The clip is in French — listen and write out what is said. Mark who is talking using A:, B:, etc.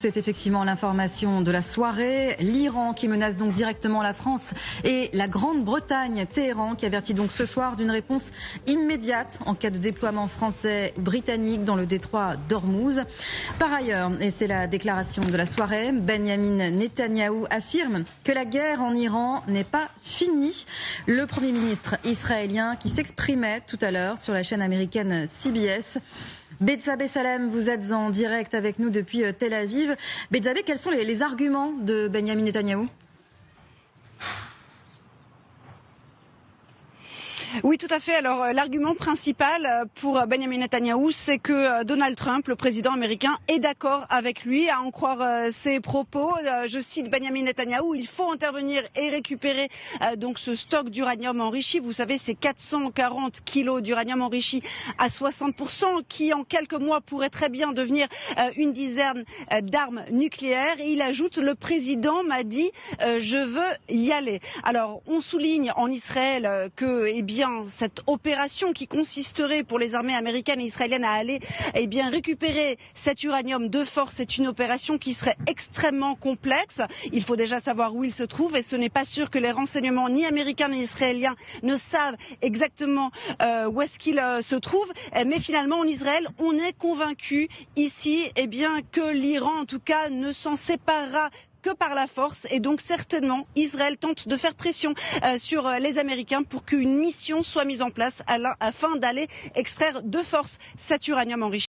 A: C'est effectivement l'information de la soirée. L'Iran qui menace donc directement la France et la Grande-Bretagne. Téhéran qui avertit donc ce soir d'une réponse immédiate en cas de déploiement français ou britannique dans le détroit d'Ormuz. Par ailleurs, et c'est la déclaration de la soirée, Benyamin Netanyahou affirme que la guerre en Iran n'est pas finie. Le Premier ministre israélien qui s'exprimait tout à l'heure sur la chaîne américaine CBS. Betsabe Salem, vous êtes en direct avec nous depuis Tel Aviv. Betsabe, quels sont les arguments de Benyamin Netanyahou ?
B: Oui, tout à fait. Alors, l'argument principal pour Benyamin Netanyahou, c'est que Donald Trump, le président américain, est d'accord avec lui. À en croire ses propos, je cite Benyamin Netanyahou, il faut intervenir et récupérer donc ce stock d'uranium enrichi. Vous savez, c'est 440 kilos d'uranium enrichi à 60% qui, en quelques mois, pourrait très bien devenir une dizaine d'armes nucléaires. Et il ajoute, le président m'a dit, je veux y aller. Alors, on souligne en Israël que, cette opération qui consisterait pour les armées américaines et israéliennes à aller récupérer cet uranium de force est une opération qui serait extrêmement complexe. Il faut déjà savoir où il se trouve et ce n'est pas sûr que les renseignements ni américains ni israéliens ne savent exactement où est-ce qu'il se trouve. Mais finalement en Israël, on est convaincu ici que l'Iran en tout cas ne s'en séparera que par la force et donc certainement Israël tente de faire pression sur les Américains pour qu'une mission soit mise en place afin d'aller extraire de force cet uranium enrichi.